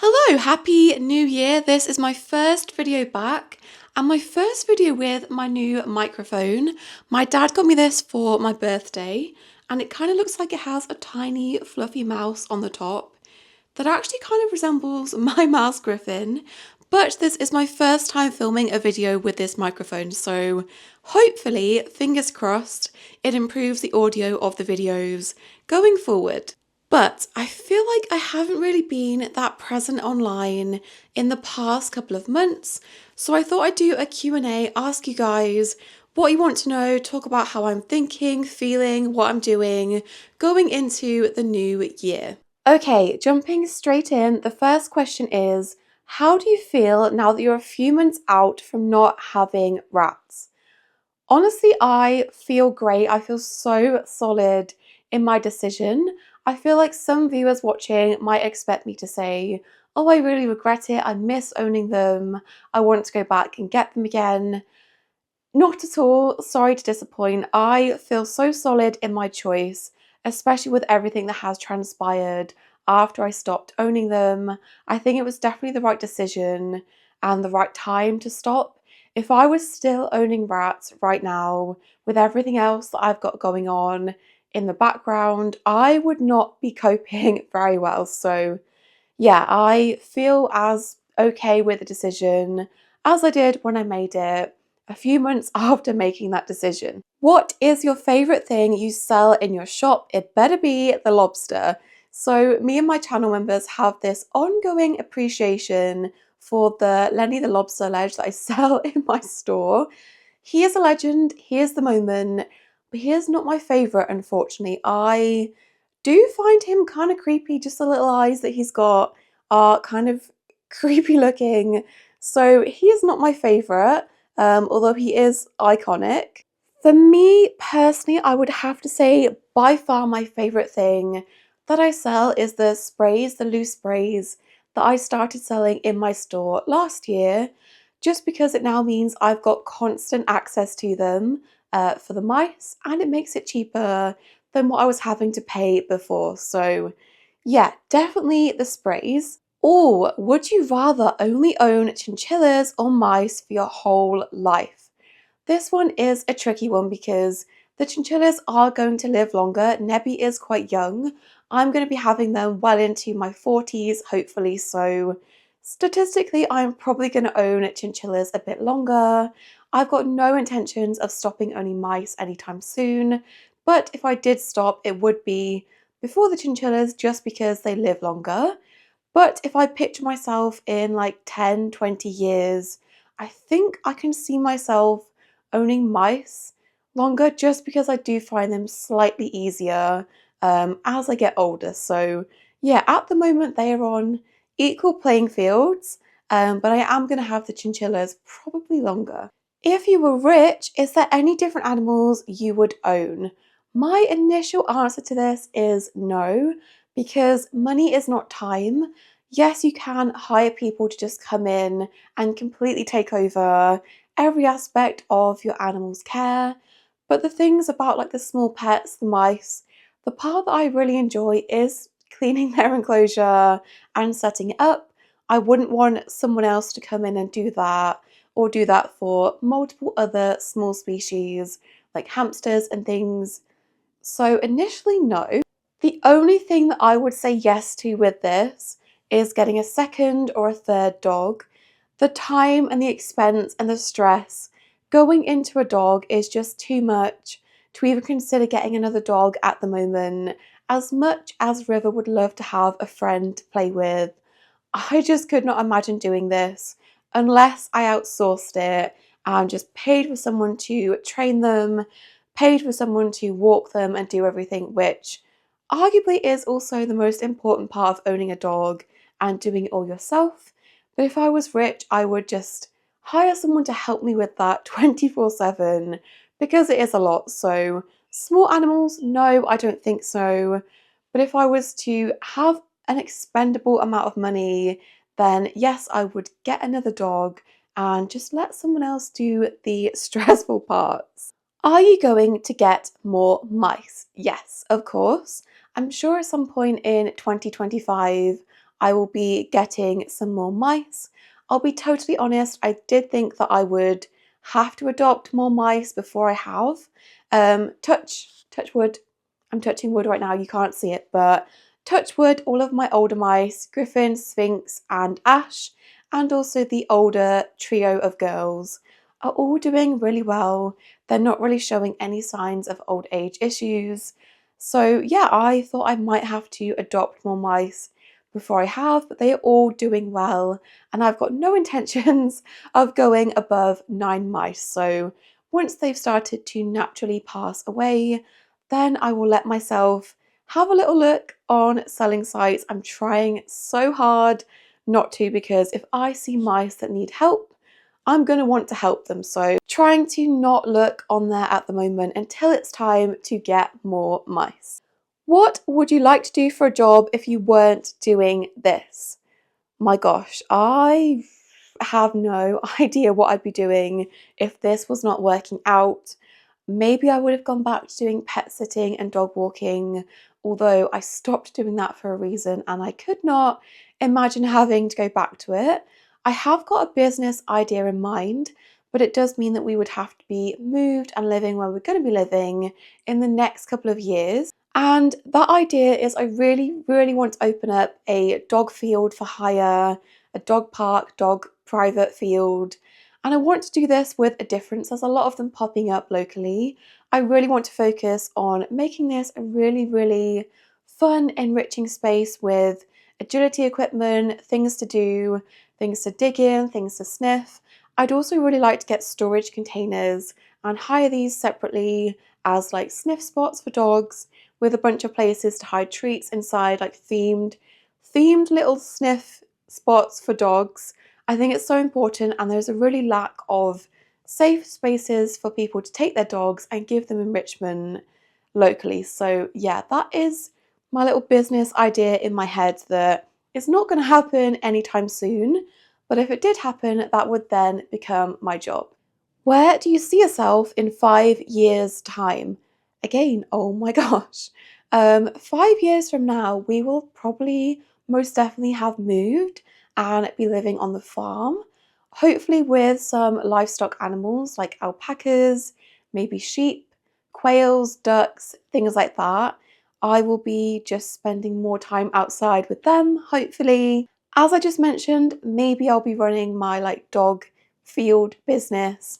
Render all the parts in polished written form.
Hello, happy new year. This is my first video back and my first video with my new microphone. My dad got me this for my birthday and it kind of looks like it has a tiny fluffy mouse on the top that actually kind of resembles my mouse Griffin. But this is my first time filming a video with this microphone, so hopefully, fingers crossed, it improves the audio of the videos going forward. But I feel like I haven't really been that present online in the past couple of months, so I thought I'd do a Q&A, ask you guys what you want to know, talk about how I'm thinking, feeling, what I'm doing, going into the new year. Okay, jumping straight in, the first question is, how do you feel now that you're a few months out from not having rats? Honestly, I feel great. I feel so solid in my decision. I feel like some viewers watching might expect me to say, oh, I really regret it. I miss owning them. I want to go back and get them again. Not at all. Sorry to disappoint. I feel so solid in my choice, especially with everything that has transpired after I stopped owning them. I think it was definitely the right decision and the right time to stop. If I was still owning rats right now, with everything else that I've got going on in the background, I would not be coping very well. So, yeah, I feel as okay with the decision as I did when I made it a few months after making that decision. What is your favourite thing you sell in your shop? It better be the lobster. So me and my channel members have this ongoing appreciation for the Lenny the Lobster ledge that I sell in my store. He is a legend, he is the moment, but he is not my favourite, unfortunately. I do find him kind of creepy, just the little eyes that he's got are kind of creepy looking. So he is not my favourite, although he is iconic. For me personally, I would have to say by far my favourite thing that I sell is the sprays, the loose sprays that I started selling in my store last year, just because it now means I've got constant access to them for the mice and it makes it cheaper than what I was having to pay before. So yeah, definitely the sprays. Or would you rather only own chinchillas or mice for your whole life? This one is a tricky one because the chinchillas are going to live longer. Nebby is quite young. I'm going to be having them well into my 40s, hopefully, so statistically, I'm probably going to own chinchillas a bit longer. I've got no intentions of stopping owning mice anytime soon, but if I did stop, it would be before the chinchillas just because they live longer. But if I picture myself in like 10, 20 years, I think I can see myself owning mice longer just because I do find them slightly easier as I get older. So yeah, at the moment they are on equal playing fields, but I am going to have the chinchillas probably longer. If you were rich, is there any different animals you would own? My initial answer to this is no, because money is not time. Yes, you can hire people to just come in and completely take over every aspect of your animal's care, but the things about like the small pets, the mice, the part that I really enjoy is cleaning their enclosure and setting it up. I wouldn't want someone else to come in and do that or do that for multiple other small species like hamsters and things. So initially, no. The only thing that I would say yes to with this is getting a second or a third dog. The time and the expense and the stress going into a dog is just too much to even consider getting another dog at the moment. As much as River would love to have a friend to play with, I just could not imagine doing this unless I outsourced it and just paid for someone to train them, paid for someone to walk them and do everything, which arguably is also the most important part of owning a dog and doing it all yourself. But if I was rich, I would just hire someone to help me with that 24/7 because it is a lot. So small animals, no, I don't think so. But if I was to have an expendable amount of money, then yes, I would get another dog and just let someone else do the stressful parts. Are you going to get more mice? Yes, of course. I'm sure at some point in 2025, I will be getting some more mice. I'll be totally honest, I did think that I would have to adopt more mice before I have. Touch wood. I'm touching wood right now, you can't see it, but touch wood, all of my older mice, Griffin, Sphinx and Ash, and also the older trio of girls, are all doing really well. They're not really showing any signs of old age issues. So yeah, I thought I might have to adopt more mice before I have, but they are all doing well and I've got no intentions of going above 9 mice. So once they've started to naturally pass away, then I will let myself have a little look on selling sites. I'm trying so hard not to, because if I see mice that need help, I'm going to want to help them. So trying to not look on there at the moment until it's time to get more mice. What would you like to do for a job if you weren't doing this? My gosh, I have no idea what I'd be doing if this was not working out. Maybe I would have gone back to doing pet sitting and dog walking, although I stopped doing that for a reason and I could not imagine having to go back to it. I have got a business idea in mind, but it does mean that we would have to be moved and living where we're going to be living in the next couple of years. And that idea is I really want to open up a dog field for hire, a dog park, dog private field. And I want to do this with a difference. There's a lot of them popping up locally. I really want to focus on making this a really fun, enriching space with agility equipment, things to do, things to dig in, things to sniff. I'd also really like to get storage containers and hire these separately as like sniff spots for dogs, with a bunch of places to hide treats inside, like themed little sniff spots for dogs. I think it's so important, and there's a really lack of safe spaces for people to take their dogs and give them enrichment locally. So yeah, that is my little business idea in my head that is not going to happen anytime soon, but if it did happen, that would then become my job. Where do you see yourself in 5 years' time? Again, oh my gosh. 5 years from now, we will probably most definitely have moved and be living on the farm, hopefully with some livestock animals like alpacas, maybe sheep, quails, ducks, things like that. I will be just spending more time outside with them, hopefully. As I just mentioned, maybe I'll be running my like dog field business.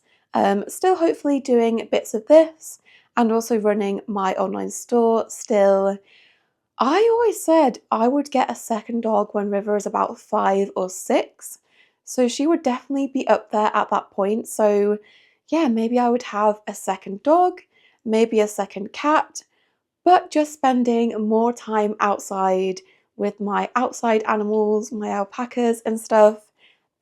Still hopefully doing bits of this and also running my online store still. I always said I would get a second dog when River is about 5 or 6. So she would definitely be up there at that point. So yeah, maybe I would have a second dog, maybe a second cat, but just spending more time outside with my outside animals, my alpacas and stuff.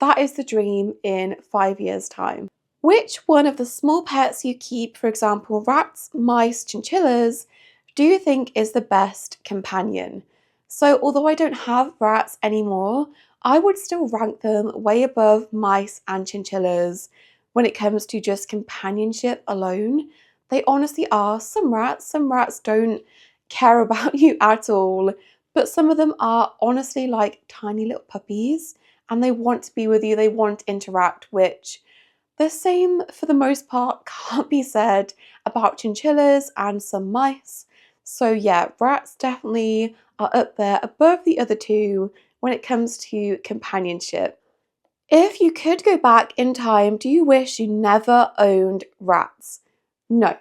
That is the dream in 5 years' time. Which one of the small pets you keep, for example, rats, mice, chinchillas, do you think is the best companion? So although I don't have rats anymore, I would still rank them way above mice and chinchillas when it comes to just companionship alone. They honestly are. Some rats don't care about you at all, but some of them are honestly like tiny little puppies and they want to be with you, they want to interact, which the same for the most part can't be said about chinchillas and some mice. So yeah, rats definitely are up there above the other two when it comes to companionship. If you could go back in time, do you wish you never owned rats? No,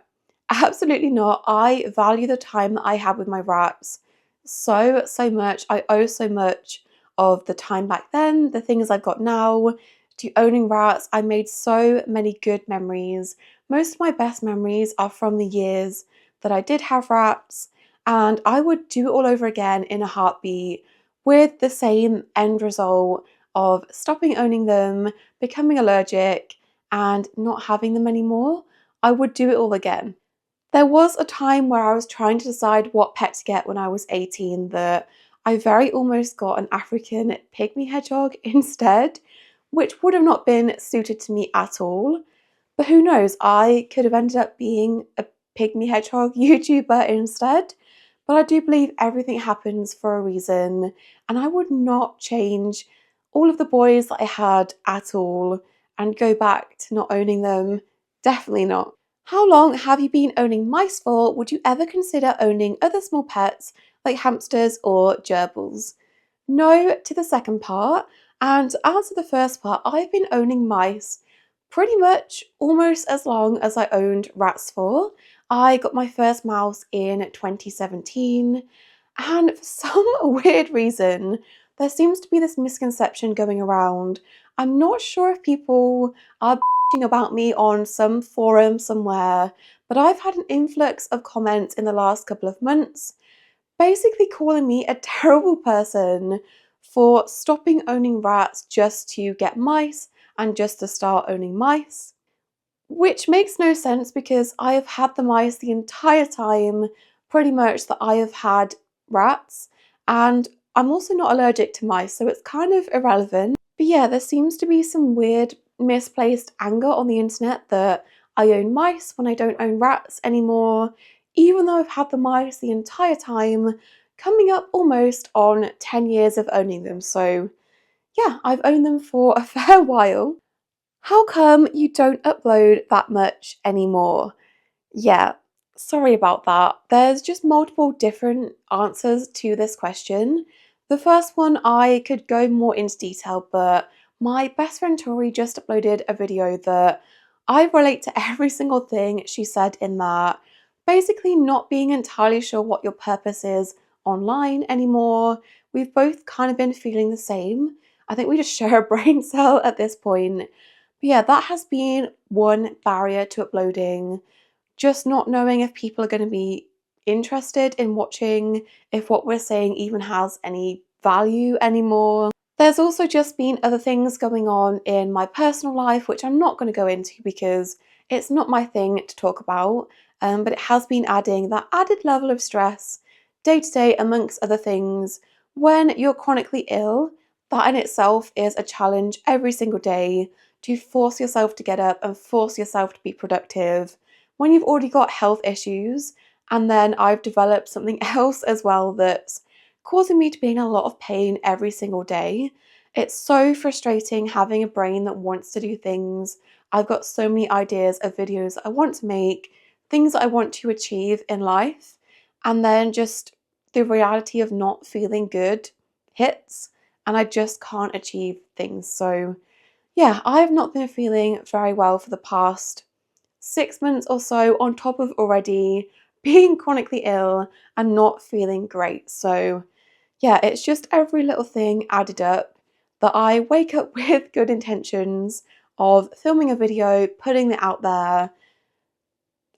absolutely not. I value the time that I had with my rats so much. I owe so much of the time back then, the things I've got now, to owning rats. I made so many good memories. Most of my best memories are from the years that I did have rats, and I would do it all over again in a heartbeat with the same end result of stopping owning them, becoming allergic, and not having them anymore. I would do it all again. There was a time where I was trying to decide what pet to get when I was 18 that I very almost got an African pygmy hedgehog instead, which would have not been suited to me at all. But who knows, I could have ended up being a pygmy hedgehog YouTuber instead. but I do believe everything happens for a reason, and I would not change all of the boys that I had at all and go back to not owning them. Definitely not. How long have you been owning mice for? Would you ever consider owning other small pets like hamsters or gerbils? No to the second part, and to answer the first part, I've been owning mice pretty much almost as long as I owned rats for. I got my first mouse in 2017, and for some weird reason, there seems to be this misconception going around. I'm not sure if people are about me on some forum somewhere, but I've had an influx of comments in the last couple of months basically calling me a terrible person for stopping owning rats just to get mice and just to start owning mice. Which makes no sense because I have had the mice the entire time, pretty much, that I have had rats, and I'm also not allergic to mice, so it's kind of irrelevant. But yeah, there seems to be some weird misplaced anger on the internet that I own mice when I don't own rats anymore, even though I've had the mice the entire time, coming up almost on 10 years of owning them. So yeah, I've owned them for a fair while. How come you don't upload that much anymore? Yeah, sorry about that. There's just multiple different answers to this question. The first one, I could go more into detail, but my best friend Tori just uploaded a video that I relate to every single thing she said in that. Basically, not being entirely sure what your purpose is online anymore. We've both kind of been feeling the same. I think we just share a brain cell at this point. But yeah, that has been one barrier to uploading. Just not knowing if people are going to be interested in watching, if what we're saying even has any value anymore. There's also just been other things going on in my personal life, which I'm not going to go into because it's not my thing to talk about, but it has been adding that added level of stress day to day, amongst other things. When you're chronically ill, that in itself is a challenge every single day to force yourself to get up and force yourself to be productive when you've already got health issues, and then I've developed something else as well that's causing me to be in a lot of pain every single day. It's so frustrating having a brain that wants to do things. I've got so many ideas of videos that I want to make, things that I want to achieve in life, and then just the reality of not feeling good hits, and I just can't achieve things. So yeah, I've not been feeling very well for the past 6 months or so, on top of already being chronically ill and not feeling great. So yeah, it's just every little thing added up that I wake up with good intentions of filming a video, putting it out there,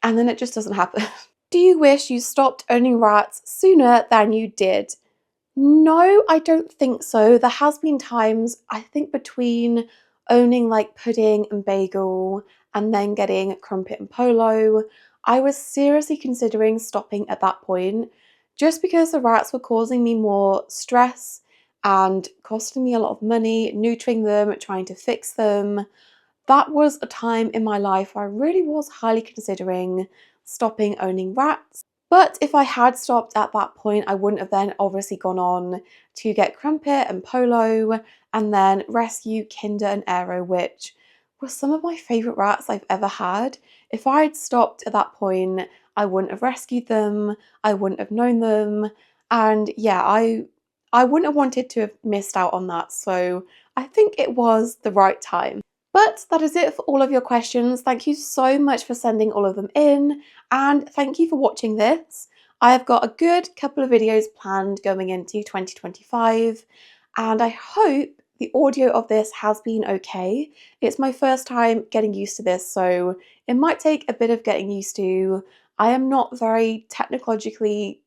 and then it just doesn't happen. Do you wish you stopped owning rats sooner than you did? No, I don't think so. There has been times, I think, between owning like pudding and bagel and then getting crumpet and polo, I was seriously considering stopping at that point just because the rats were causing me more stress and costing me a lot of money, neutering them, trying to fix them. That was a time in my life where I really was highly considering stopping owning rats. But if I had stopped at that point, I wouldn't have then obviously gone on to get Crumpet and Polo and then rescue Kinder and Aero, which were some of my favourite rats I've ever had. If I had stopped at that point, I wouldn't have rescued them, I wouldn't have known them, and yeah, I wouldn't have wanted to have missed out on that, so I think it was the right time. But that is it for all of your questions. Thank you so much for sending all of them in, and thank you for watching this. I have got a good couple of videos planned going into 2025, and I hope the audio of this has been okay. It's my first time getting used to this, so it might take a bit of getting used to. I am not very technologically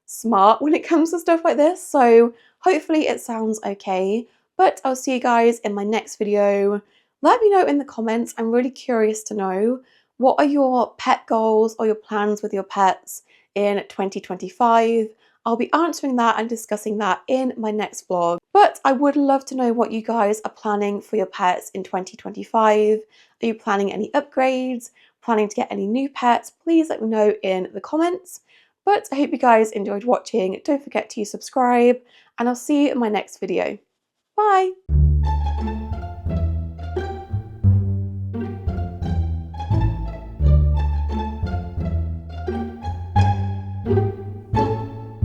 smart when it comes to stuff like this, so hopefully it sounds okay. But I'll see you guys in my next video. Let me know in the comments. I'm really curious to know, what are your pet goals or your plans with your pets in 2025? I'll be answering that and discussing that in my next vlog. But I would love to know what you guys are planning for your pets in 2025. Are you planning any upgrades? Planning to get any new pets? Please let me know in the comments. But I hope you guys enjoyed watching. Don't forget to subscribe, and I'll see you in my next video. Bye!